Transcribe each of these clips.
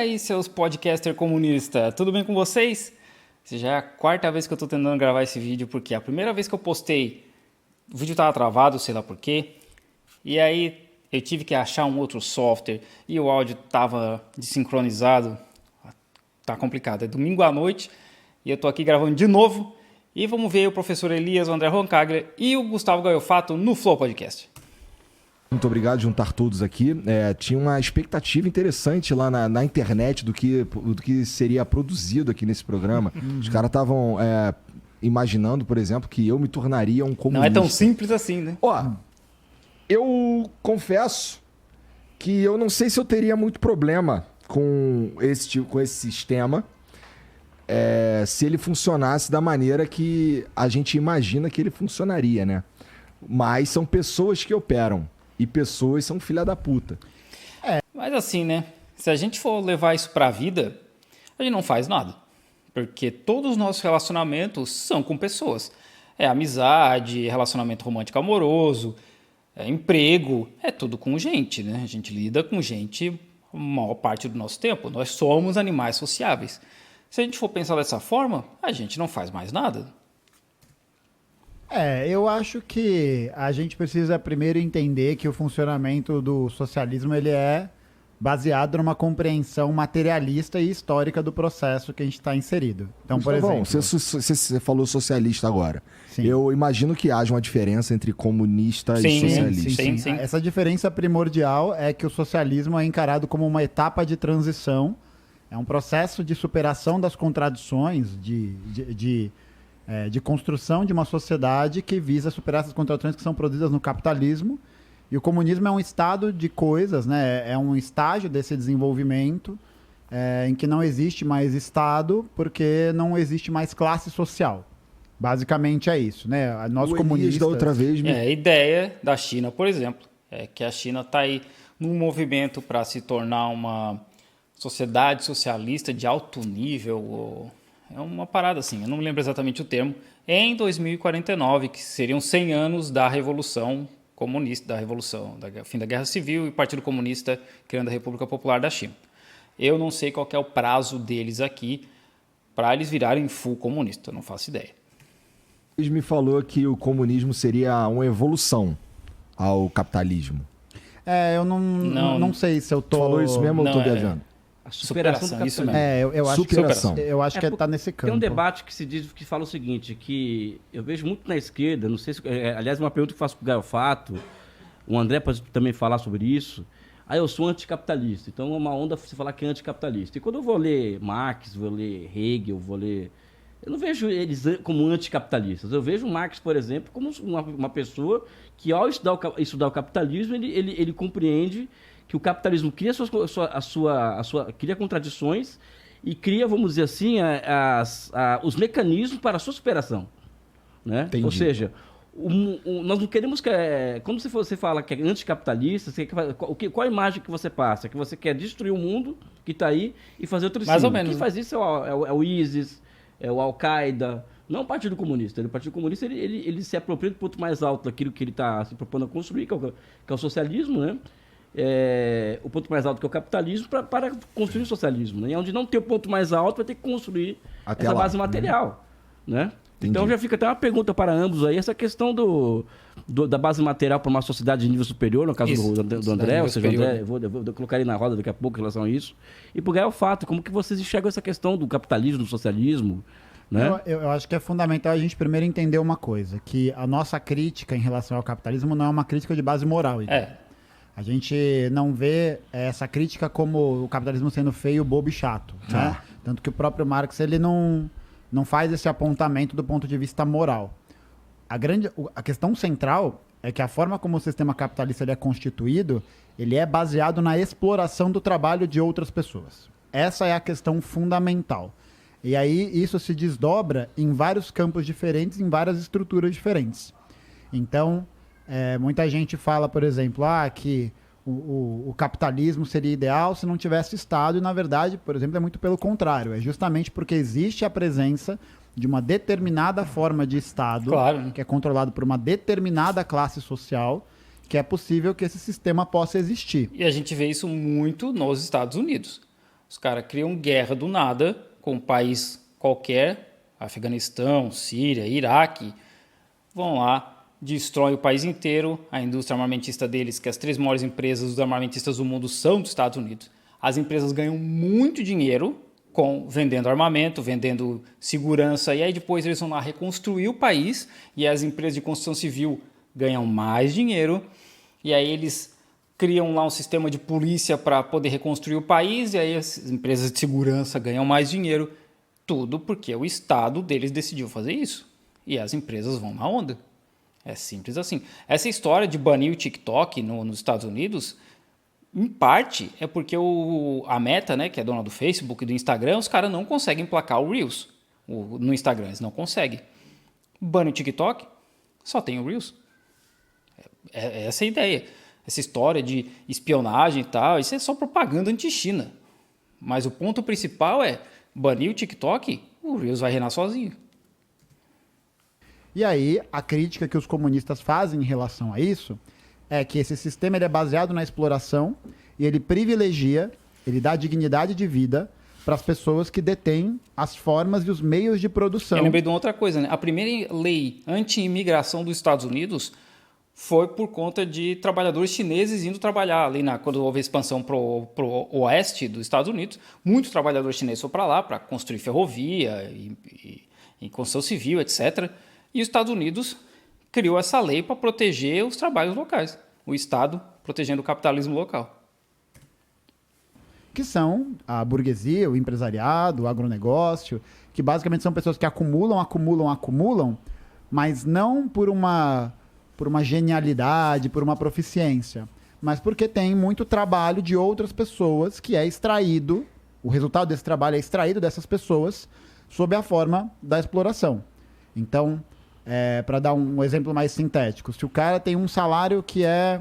aí, seus podcaster comunistas, tudo bem com vocês? Essa já é a quarta vez que eu tô tentando gravar esse vídeo, porque a primeira vez que eu postei, o vídeo tava travado, sei lá por quê. E aí eu tive que achar um outro software e o áudio tava desincronizado. Tá complicado, é domingo à noite e eu tô aqui gravando de novo. E vamos ver o professor Elias, o André Roncaglia e o Gustavo Gaiofato no Flow Podcast. Muito obrigado por juntar todos aqui. Tinha uma expectativa interessante lá na internet do que seria produzido aqui nesse programa. Os caras estavam imaginando, por exemplo, que eu me tornaria um comunista. Não é tão simples assim, né? Ó, eu confesso que eu não sei se eu teria muito problema com esse sistema se ele funcionasse da maneira que a gente imagina que ele funcionaria, né? Mas são pessoas que operam. E pessoas são filha da puta. Mas assim, né? Se a gente for levar isso pra vida, a gente não faz nada. Porque todos os nossos relacionamentos são com pessoas. É amizade, relacionamento romântico amoroso, emprego, é tudo com gente, né? A gente lida com gente a maior parte do nosso tempo. Nós somos animais sociáveis. Se a gente for pensar dessa forma, a gente não faz mais nada. Eu acho que a gente precisa primeiro entender que o funcionamento do socialismo ele é baseado numa compreensão materialista e histórica do processo que a gente está inserido. Então, por exemplo... Você falou socialista agora. Sim. Eu imagino que haja uma diferença entre comunista e socialista. Sim. Essa diferença primordial é que o socialismo é encarado como uma etapa de transição, é um processo de superação das contradições, de construção de uma sociedade que visa superar essas contradições que são produzidas no capitalismo. E o comunismo é um estado de coisas, né? É um estágio desse desenvolvimento em que não existe mais Estado porque não existe mais classe social. Basicamente é isso, né? Nós comunistas... da outra vez... A ideia da China, por exemplo, é que a China está aí num movimento para se tornar uma sociedade socialista de alto nível... É uma parada assim, eu não me lembro exatamente o termo, em 2049, que seriam 100 anos da Revolução Comunista, da Revolução, fim da Guerra Civil e Partido Comunista criando a República Popular da China. Eu não sei qual que é o prazo deles aqui para eles virarem full comunista, eu não faço ideia. Ele me falou que o comunismo seria uma evolução ao capitalismo. Eu não sei se eu tô... Falou isso mesmo ou eu tô viajando? A superação do isso capitalismo. mesmo. Eu acho que tá nesse campo. Tem um debate que fala o seguinte, que eu vejo muito na esquerda, não sei se... aliás, uma pergunta que eu faço pro Gaiofato, o André pode também falar sobre isso. Eu sou anticapitalista, então é uma onda você falar que é anticapitalista. E quando eu vou ler Marx, vou ler Hegel, eu não vejo eles como anticapitalistas. Eu vejo Marx, por exemplo, como uma pessoa que, ao estudar o capitalismo, ele compreende que o capitalismo cria cria contradições e cria, vamos dizer assim, os mecanismos para a sua superação. Né? Ou seja, nós não queremos que... Quando você fala que é anticapitalista, qual a imagem que você passa? Que você quer destruir o mundo que está aí e fazer outro Mais ou cima. menos. Quem faz isso é o ISIS, é o Al-Qaeda, não o Partido Comunista. O Partido Comunista ele se apropria do ponto mais alto daquilo que ele está se propondo a construir, que é o socialismo, né? O ponto mais alto que é o capitalismo para construir o socialismo, né? E onde não tem o ponto mais alto vai ter que construir essa base material, né? Então já fica até uma pergunta para ambos aí, essa questão da base material para uma sociedade de nível superior, no caso do André, ou seja, André, eu vou colocar ele na roda daqui a pouco em relação a isso, e por Gaiofato, como que vocês enxergam essa questão do capitalismo, do socialismo, né? Eu acho que é fundamental a gente primeiro entender uma coisa, que a nossa crítica em relação ao capitalismo não é uma crítica de base moral. A gente não vê essa crítica como o capitalismo sendo feio, bobo e chato, né? Tanto que o próprio Marx ele não faz esse apontamento do ponto de vista moral. A questão central é que a forma como o sistema capitalista ele é constituído, ele é baseado na exploração do trabalho de outras pessoas. Essa é a questão fundamental. E aí isso se desdobra em vários campos diferentes, em várias estruturas diferentes. Então... muita gente fala, por exemplo, que o capitalismo seria ideal se não tivesse Estado, e na verdade, por exemplo, é muito pelo contrário. É justamente porque existe a presença de uma determinada forma de Estado, que é controlado por uma determinada classe social, que é possível que esse sistema possa existir. E a gente vê isso muito nos Estados Unidos. Os caras criam guerra do nada com um país qualquer, Afeganistão, Síria, Iraque, vão lá, destroem o país inteiro, a indústria armamentista deles, que as 3 maiores empresas dos armamentistas do mundo são dos Estados Unidos. As empresas ganham muito dinheiro vendendo armamento, vendendo segurança, e aí depois eles vão lá reconstruir o país, e as empresas de construção civil ganham mais dinheiro, e aí eles criam lá um sistema de polícia para poder reconstruir o país, e aí as empresas de segurança ganham mais dinheiro, tudo porque o Estado deles decidiu fazer isso, e as empresas vão na onda. É simples assim. Essa história de banir o TikTok nos Estados Unidos, em parte, é porque a Meta, né, que é dona do Facebook e do Instagram, os caras não conseguem emplacar o Reels no Instagram, eles não conseguem. Bane o TikTok, só tem o Reels. É essa a ideia. Essa história de espionagem e tal, isso é só propaganda anti-China. Mas o ponto principal é banir o TikTok, o Reels vai reinar sozinho. E aí, a crítica que os comunistas fazem em relação a isso é que esse sistema ele é baseado na exploração e ele privilegia, ele dá dignidade de vida para as pessoas que detêm as formas e os meios de produção. Eu lembrei de uma outra coisa, né? A primeira lei anti-imigração dos Estados Unidos foi por conta de trabalhadores chineses indo trabalhar ali quando houve a expansão para o oeste dos Estados Unidos. Muitos trabalhadores chineses foram para lá para construir ferrovia e construção civil, etc. E os Estados Unidos criou essa lei para proteger os trabalhos locais. O Estado protegendo o capitalismo local. Que são a burguesia, o empresariado, o agronegócio, que basicamente são pessoas que acumulam, mas não por uma genialidade, por uma proficiência, mas porque tem muito trabalho de outras pessoas que é extraído, o resultado desse trabalho é extraído dessas pessoas sob a forma da exploração. Então, para dar um exemplo mais sintético, se o cara tem um salário que é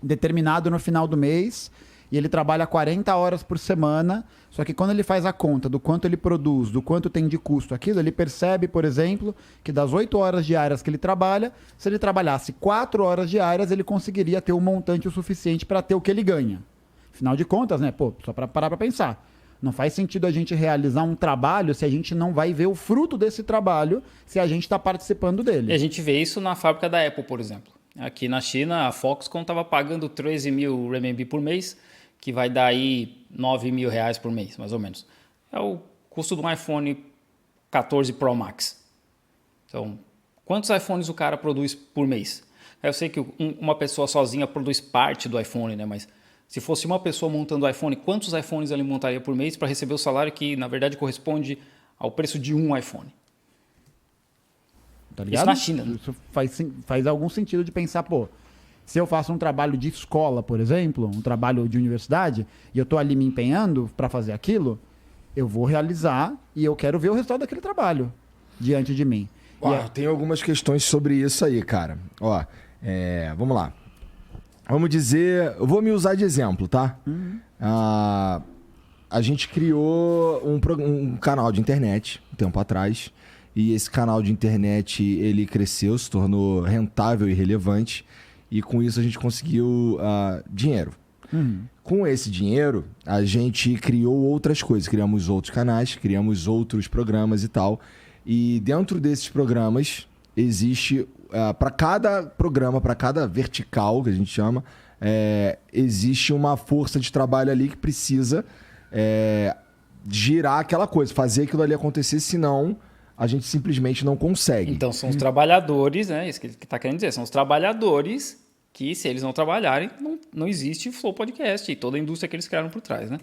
determinado no final do mês e ele trabalha 40 horas por semana, só que quando ele faz a conta do quanto ele produz, do quanto tem de custo aquilo, ele percebe, por exemplo, que das 8 horas diárias que ele trabalha, se ele trabalhasse 4 horas diárias, ele conseguiria ter um montante o suficiente para ter o que ele ganha. Afinal de contas, né? Só para parar para pensar. Não faz sentido a gente realizar um trabalho se a gente não vai ver o fruto desse trabalho, se a gente está participando dele. E a gente vê isso na fábrica da Apple, por exemplo. Aqui na China, a Foxconn estava pagando 13 mil RMB por mês, que vai dar aí 9 mil reais por mês, mais ou menos. É o custo de um iPhone 14 Pro Max. Então, quantos iPhones o cara produz por mês? Eu sei que uma pessoa sozinha produz parte do iPhone, né? Mas se fosse uma pessoa montando o iPhone, quantos iPhones ele montaria por mês para receber o salário que, na verdade, corresponde ao preço de um iPhone? Tá ligado? Isso na China. Né? Isso faz algum sentido de pensar, se eu faço um trabalho de escola, por exemplo, um trabalho de universidade, e eu estou ali me empenhando para fazer aquilo, eu vou realizar e eu quero ver o resultado daquele trabalho diante de mim. Tem algumas questões sobre isso aí, cara. Vamos lá. Vamos dizer... Eu vou me usar de exemplo, tá? A gente criou um canal de internet um tempo atrás. E esse canal de internet, ele cresceu, se tornou rentável e relevante. E com isso a gente conseguiu dinheiro. Com esse dinheiro, a gente criou outras coisas. Criamos outros canais, criamos outros programas e tal. E dentro desses programas, existe... para cada programa, para cada vertical, que a gente chama, existe uma força de trabalho ali que precisa girar aquela coisa, fazer aquilo ali acontecer, senão a gente simplesmente não consegue. Então são os trabalhadores, né? Isso que ele está querendo dizer, são os trabalhadores que, se eles não trabalharem, não existe Flow Podcast e toda a indústria que eles criaram por trás, né?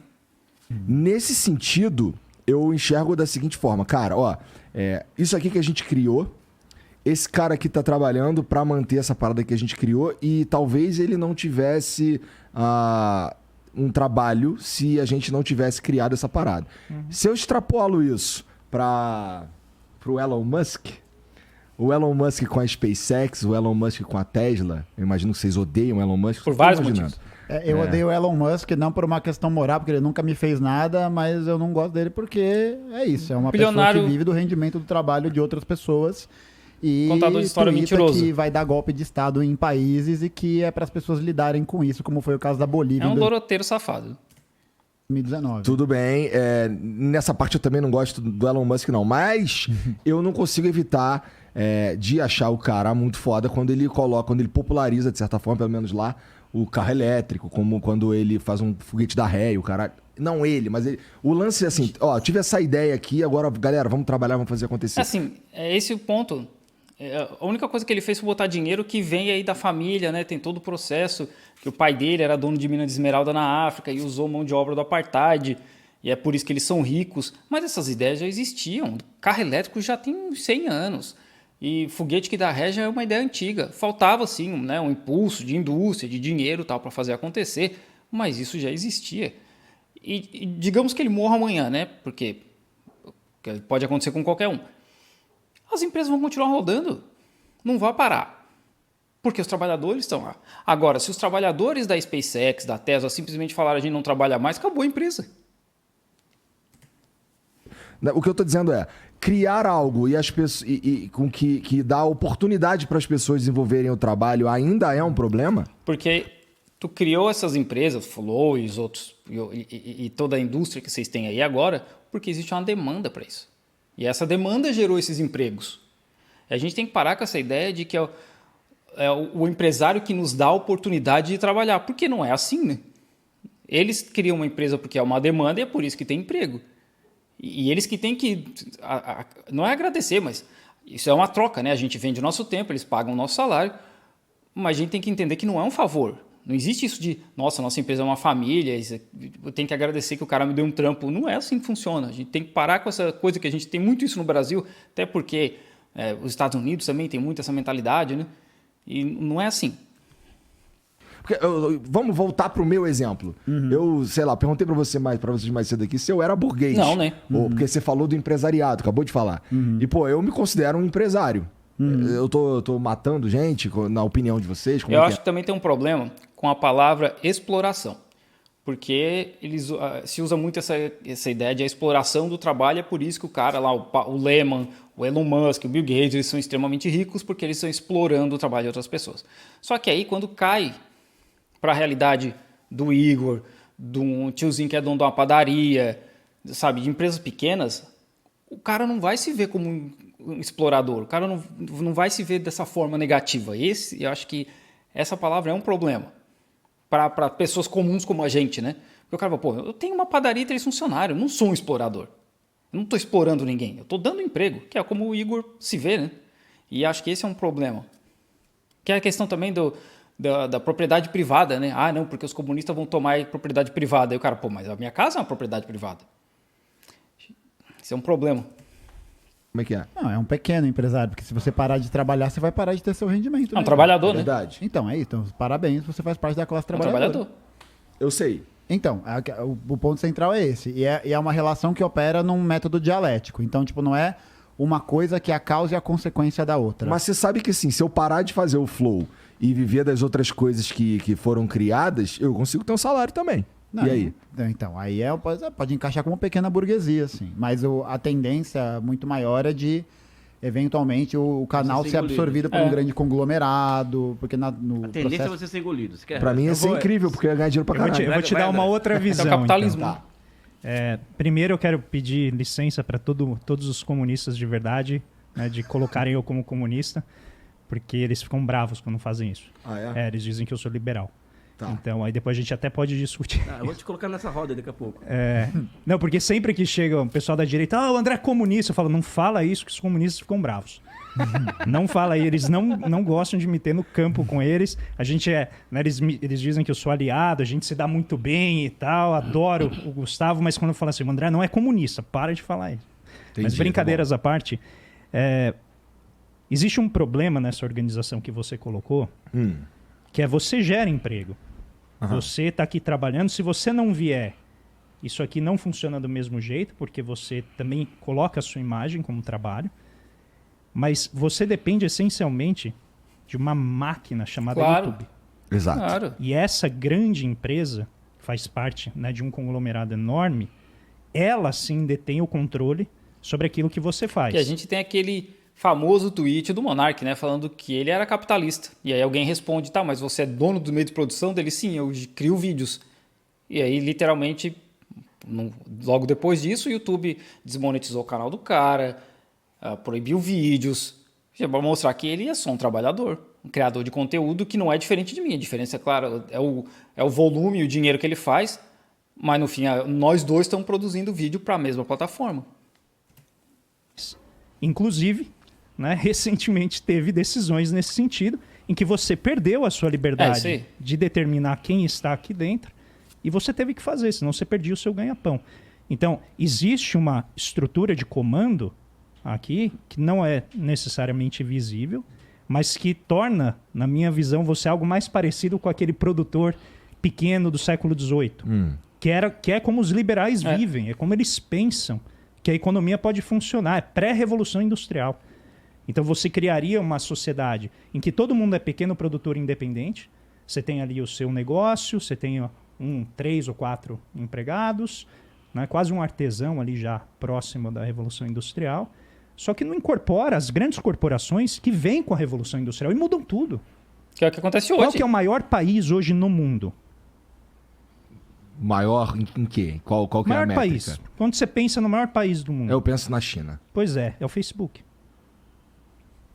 Nesse sentido, eu enxergo da seguinte forma, cara, isso aqui que a gente criou, esse cara aqui tá trabalhando para manter essa parada que a gente criou e talvez ele não tivesse um trabalho se a gente não tivesse criado essa parada. Se eu extrapolo isso pro Elon Musk, o Elon Musk com a SpaceX, o Elon Musk com a Tesla, eu imagino que vocês odeiam o Elon Musk. Por vários motivos. Eu odeio o Elon Musk, não por uma questão moral, porque ele nunca me fez nada, mas eu não gosto dele porque é isso, é uma pessoa que vive do rendimento do trabalho de outras pessoas. E contador de história mentiroso. Que vai dar golpe de Estado em países e que é para as pessoas lidarem com isso, como foi o caso da Bolívia. É um doroteiro safado. 2019. Tudo bem. Nessa parte eu também não gosto do Elon Musk, não. Mas eu não consigo evitar de achar o cara muito foda quando ele populariza, de certa forma, pelo menos lá, o carro elétrico, como quando ele faz um foguete da ré, o cara... Não ele, mas ele... O lance é assim, tive essa ideia aqui, agora, galera, vamos trabalhar, vamos fazer acontecer. Assim, é esse o ponto. A única coisa que ele fez foi botar dinheiro que vem aí da família, né? Tem todo o processo, que o pai dele era dono de mina de esmeralda na África e usou mão de obra do apartheid, e é por isso que eles são ricos. Mas essas ideias já existiam. Carro elétrico já tem 100 anos. E foguete que dá ré já é uma ideia antiga. Faltava, sim, né, um impulso de indústria, de dinheiro tal para fazer acontecer, mas isso já existia. E digamos que ele morra amanhã, né? Porque pode acontecer com qualquer um. As empresas vão continuar rodando. Não vai parar. Porque os trabalhadores estão lá. Agora, se os trabalhadores da SpaceX, da Tesla, simplesmente falaram a gente não trabalha mais, acabou a empresa. O que eu estou dizendo é criar algo e as pessoas com que dá oportunidade para as pessoas desenvolverem o trabalho ainda é um problema? Porque tu criou essas empresas, Flow e os outros, e toda a indústria que vocês têm aí agora, porque existe uma demanda para isso. E essa demanda gerou esses empregos. E a gente tem que parar com essa ideia de que é o empresário que nos dá a oportunidade de trabalhar. Porque não é assim, né? Eles criam uma empresa porque é uma demanda e é por isso que tem emprego. E eles que têm que... não é agradecer, mas isso é uma troca, né? A gente vende o nosso tempo, eles pagam o nosso salário, mas a gente tem que entender que não é um favor. Não existe isso de, nossa empresa é uma família, eu tenho que agradecer que o cara me deu um trampo. Não é assim que funciona. A gente tem que parar com essa coisa que a gente tem muito isso no Brasil, até porque os Estados Unidos também tem muito essa mentalidade, né? E não é assim. Porque, vamos voltar pro meu exemplo. Eu, sei lá, perguntei pra vocês mais cedo aqui se eu era burguês. Não, né? Porque você falou do empresariado, acabou de falar. E, eu me considero um empresário. Eu tô matando gente, na opinião de vocês? Eu acho que também tem um problema com a palavra exploração. Porque se usa muito essa ideia de a exploração do trabalho, é por isso que o cara lá, o Lehman, o Elon Musk, o Bill Gates, eles são extremamente ricos porque eles estão explorando o trabalho de outras pessoas. Só que aí, quando cai para a realidade do Igor, de um tiozinho que é dono de uma padaria, sabe, de empresas pequenas, o cara não vai se ver como um explorador, o cara não vai se ver dessa forma negativa. Eu acho que essa palavra é um problema para pessoas comuns como a gente, né? Porque o cara fala, eu tenho uma padaria e 3 funcionários, eu não sou um explorador. Eu não estou explorando ninguém, eu estou dando emprego, que é como o Igor se vê, né? E acho que esse é um problema. Que é a questão também da propriedade privada, né? Ah, não, porque os comunistas vão tomar propriedade privada. Aí o cara, mas a minha casa é uma propriedade privada. Isso é um problema. Como é que é? Não, é um pequeno empresário, porque se você parar de trabalhar, você vai parar de ter seu rendimento. É um trabalhador, É verdade. Então, então, parabéns, você faz parte da classe trabalhadora. trabalhador. Eu sei. Então, o ponto central é esse. E é uma relação que opera num método dialético. Então, não é uma coisa que é a causa e a consequência da outra. Mas você sabe que, assim, se eu parar de fazer o flow e viver das outras coisas que foram criadas, eu consigo ter um salário também. Não, e aí? Então, aí pode encaixar como uma pequena burguesia, assim. Mas a tendência muito maior é de, eventualmente, o canal ser absorvido por um grande conglomerado, porque a tendência é você ser engolido. Pra mim ia ser incrível, porque eu ia ganhar dinheiro pra caralho. Eu vou te dar uma outra visão. É o capitalismo. Então. Primeiro eu quero pedir licença para todos os comunistas de verdade, né, de colocarem eu como comunista, porque eles ficam bravos quando fazem isso. Ah, é? Eles dizem que eu sou liberal. Tá. Então, aí depois a gente até pode discutir. Eu vou te colocar nessa roda daqui a pouco. Não, porque sempre que chega o pessoal da direita, o André é comunista, eu falo, não fala isso que os comunistas ficam bravos. Não fala aí, eles não gostam de me ter no campo com eles. A gente né, eles dizem que eu sou aliado, a gente se dá muito bem e tal, adoro o Gustavo, mas quando eu falo assim, o André não é comunista, para de falar isso. Entendi, mas brincadeiras à parte, existe um problema nessa organização que você colocou, que é você gera emprego. Você está aqui trabalhando, se você não vier, isso aqui não funciona do mesmo jeito, porque você também coloca a sua imagem como trabalho, mas você depende essencialmente de uma máquina chamada YouTube. Exato. Claro. E essa grande empresa, que faz parte, né, de um conglomerado enorme, ela sim detém o controle sobre aquilo que você faz. Que a gente tem aquele famoso tweet do Monark, né, falando que ele era capitalista. E aí alguém responde, mas você é dono do meio de produção dele? Sim, eu crio vídeos. E aí, literalmente, Logo depois disso, o YouTube desmonetizou o canal do cara, proibiu vídeos, para mostrar que ele é só um trabalhador, um criador de conteúdo que não é diferente de mim. A diferença, é claro, é o volume e o dinheiro que ele faz, mas no fim, nós dois estamos produzindo vídeo para a mesma plataforma. Inclusive, né, recentemente teve decisões nesse sentido, em que você perdeu a sua liberdade de determinar quem está aqui dentro, e você teve que fazer, senão você perdia o seu ganha-pão. Então, existe uma estrutura de comando aqui que não é necessariamente visível, mas que torna, na minha visão, você algo mais parecido com aquele produtor pequeno do século XVIII, que é como os liberais vivem, é como eles pensam que a economia pode funcionar, é pré-revolução industrial. Então você criaria uma sociedade em que todo mundo é pequeno produtor independente, você tem ali o seu negócio, você tem 3 ou 4 empregados, né, quase um artesão ali já próximo da Revolução Industrial, só que não incorpora as grandes corporações que vêm com a Revolução Industrial e mudam tudo. Que é o que acontece hoje. Qual que é o maior país hoje no mundo? Maior em quê? Qual que é a Maior métrica? país. Quando você pensa no maior país do mundo? Eu penso na China. Pois é o Facebook.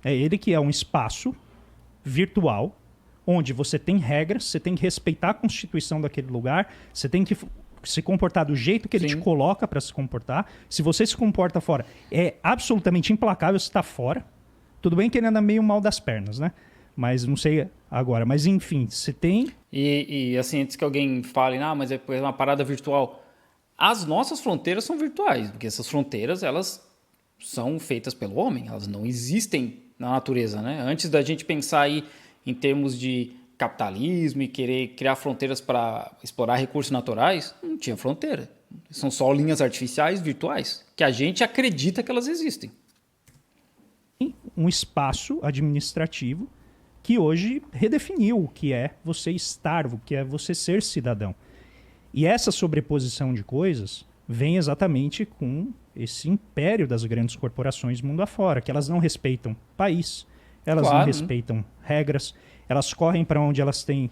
É ele que é um espaço virtual onde você tem regras, você tem que respeitar a constituição daquele lugar, você tem que se comportar do jeito que ele te coloca para se comportar. Se você se comporta fora, é absolutamente implacável, você está fora. Tudo bem que ele anda meio mal das pernas, né? Mas não sei agora. Mas enfim, você tem... E assim, antes que alguém fale, mas é uma parada virtual. As nossas fronteiras são virtuais, porque essas fronteiras, elas são feitas pelo homem, elas não existem na natureza, né? Antes da gente pensar aí em termos de capitalismo e querer criar fronteiras para explorar recursos naturais, não tinha fronteira. São só linhas artificiais virtuais, que a gente acredita que elas existem. Um espaço administrativo que hoje redefiniu o que é você estar, o que é você ser cidadão. E essa sobreposição de coisas vem exatamente com esse império das grandes corporações mundo afora, que elas não respeitam país, elas não respeitam regras, elas correm para onde elas têm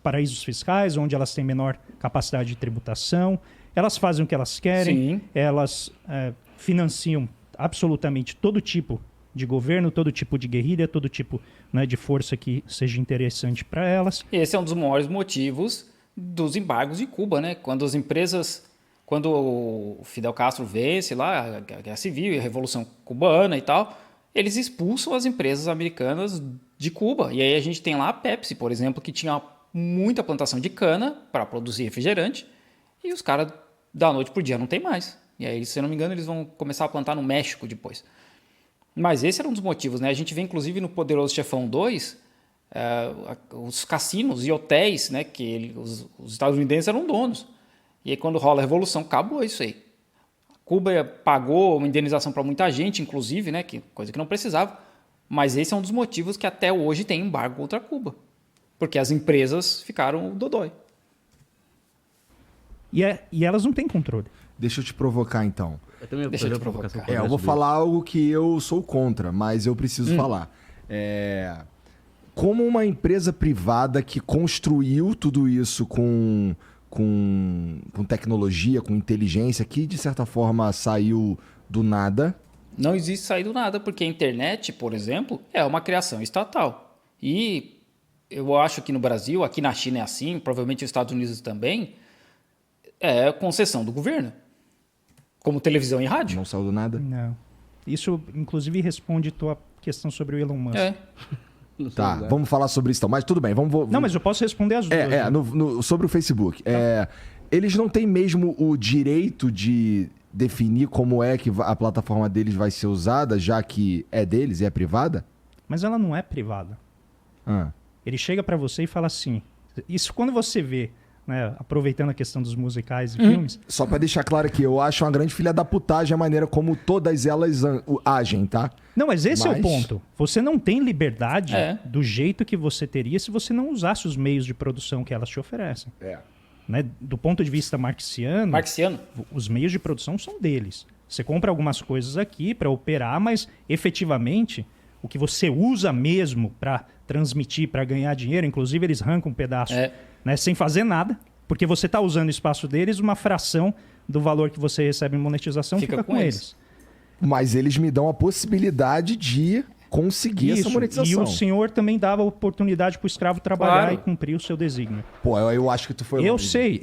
paraísos fiscais, onde elas têm menor capacidade de tributação, elas fazem o que elas querem, elas financiam absolutamente todo tipo de governo, todo tipo de guerrilha, todo tipo, né, de força que seja interessante para elas. Esse é um dos maiores motivos dos embargos de Cuba, né? Quando o Fidel Castro vence lá a Guerra Civil e a Revolução Cubana e tal, eles expulsam as empresas americanas de Cuba. E aí a gente tem lá a Pepsi, por exemplo, que tinha muita plantação de cana para produzir refrigerante, e os caras, da noite pro dia, não tem mais. E aí, se eu não me engano, eles vão começar a plantar no México depois. Mas esse era um dos motivos, né? A gente vê, inclusive, no Poderoso Chefão 2, os cassinos e hotéis, né, que os estadunidenses eram donos. E aí, quando rola a Revolução, acabou isso aí. Cuba pagou uma indenização para muita gente, inclusive, né, coisa que não precisava. Mas esse é um dos motivos que até hoje tem embargo contra Cuba. Porque as empresas ficaram dodói. E elas não têm controle. Deixa eu te provocar, então. Deixa eu te provocar. Eu vou falar algo que eu sou contra, mas eu preciso falar. Como uma empresa privada que construiu tudo isso com tecnologia, com inteligência, que de certa forma saiu do nada. Não existe sair do nada, porque a internet, por exemplo, é uma criação estatal. E eu acho que no Brasil, aqui na China é assim, provavelmente nos Estados Unidos também, é concessão do governo. Como televisão e rádio. Não saiu do nada? Não. Isso, inclusive, responde tua questão sobre o Elon Musk. Tá, vamos falar sobre isso então. Mas tudo bem, vamos... Não, mas eu posso responder as duas. Sobre o Facebook. Eles não têm mesmo o direito de definir como é que a plataforma deles vai ser usada, já que é deles e é privada? Mas ela não é privada. Ele chega pra você e fala assim... Isso quando você vê... Né, aproveitando a questão dos musicais e filmes. Só pra deixar claro que eu acho uma grande filha da putagem a maneira como todas elas agem, tá? Não, mas esse é o ponto. Você não tem liberdade do jeito que você teria se você não usasse os meios de produção que elas te oferecem. Né? Do ponto de vista marxiano, os meios de produção são deles. Você compra algumas coisas aqui para operar, mas efetivamente o que você usa mesmo para transmitir, para ganhar dinheiro, inclusive eles arrancam um pedaço, né, sem fazer nada, Porque você está usando o espaço deles, uma fração do valor que você recebe em monetização fica com eles. Mas eles me dão a possibilidade de conseguir essa monetização. E o senhor também dava oportunidade para o escravo trabalhar Claro. e cumprir o seu desígnio. Pô, eu acho que tu foi Eu longe. sei.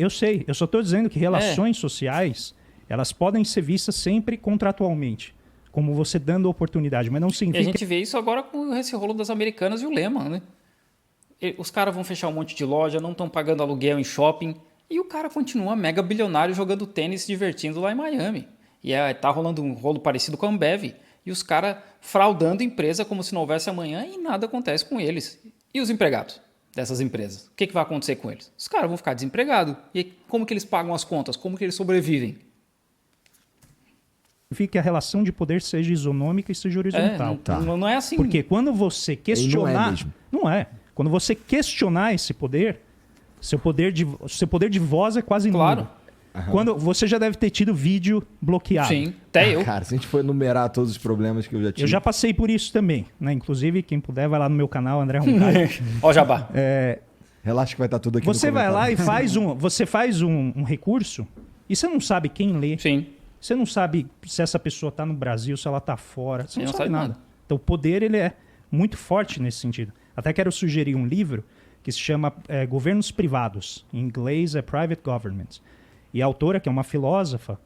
Eu só estou dizendo que relações sociais, elas podem ser vistas sempre contratualmente. Como você dando oportunidade, mas não E a significa... gente vê isso agora com esse rolo das Americanas e o Lehman, né? Os caras vão fechar um monte de loja, não estão pagando aluguel em shopping, e o cara continua mega bilionário jogando tênis, se divertindo lá em Miami. E tá rolando um rolo parecido com a Ambev. E os caras fraudando empresa como se não houvesse amanhã e nada acontece com eles. E os empregados dessas empresas? O que vai acontecer com eles? Os caras vão ficar desempregados. E como que eles pagam as contas? Como que eles sobrevivem? que a relação de poder seja isonômica e seja horizontal. Não é assim. Porque quando você questionar... não é mesmo. Não é. Quando você questionar esse poder, seu poder de voz é quase Claro. nulo. Quando você já deve ter tido vídeo bloqueado. Sim, até eu. Cara, se a gente for enumerar todos os problemas que eu já tive... Eu já passei por isso também, né? Inclusive, quem puder, vai lá no meu canal, André Roncalho. Ó, Jabá. Relaxa que vai estar tudo aqui Você no vai lá e comentário. faz um recurso e você não sabe quem lê. Sim. Você não sabe se essa pessoa está no Brasil, se ela está fora. Você não sabe nada. nada. Então o poder ele é muito forte nesse sentido. Até quero sugerir um livro que se chama Governos Privados. Em inglês é Private Governments. E a autora, que é uma filósofa,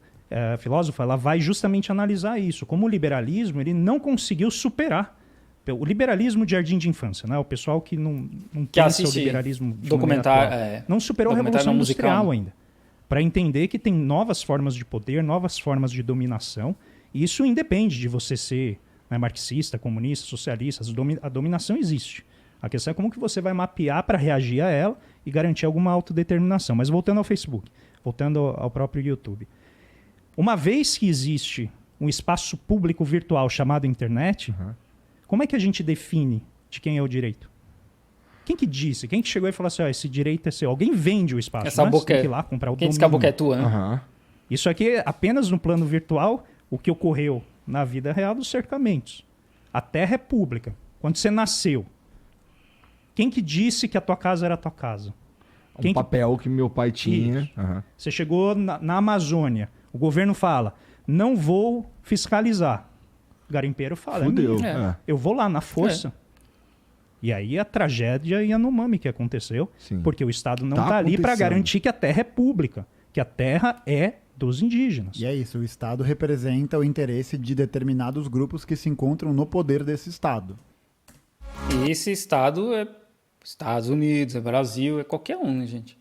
ela vai justamente analisar isso. Como o liberalismo ele não conseguiu superar o liberalismo de jardim de infância, né? O pessoal que não pensa o liberalismo de documentário, maneira atual. Não superou a documentário Revolução não Industrial musical, né? ainda. Para entender que tem novas formas de poder, novas formas de dominação. E isso independe de você ser marxista, comunista, socialista. A dominação existe. A questão é como que você vai mapear para reagir a ela e garantir alguma autodeterminação. Mas voltando ao Facebook, voltando ao próprio YouTube. Uma vez que existe um espaço público virtual chamado internet, como é que a gente define de quem é o direito? Quem que disse? Quem que chegou e falou assim, esse direito é seu? Alguém vende o espaço, Essa né? boca Você tem que ir lá comprar o Quem disse domínio. que a boca é tua, né? Aham. Isso aqui é apenas no plano virtual o que ocorreu na vida real dos cercamentos. A terra é pública. Quando você nasceu, quem que disse que a tua casa era a tua casa? Um papel que meu pai tinha. Isso. Aham. Você chegou na Amazônia, o governo fala, não vou fiscalizar. O garimpeiro fala, Fudeu. minha. É. Eu vou lá na força. E aí a tragédia Yanomami que aconteceu, Sim. porque o Estado não Tá está ali para acontecendo. garantir que a terra é pública, que a terra é dos indígenas. E é isso, o Estado representa o interesse de determinados grupos que se encontram no poder desse Estado. E esse estado é Estados Unidos, é Brasil, é qualquer um, né, gente?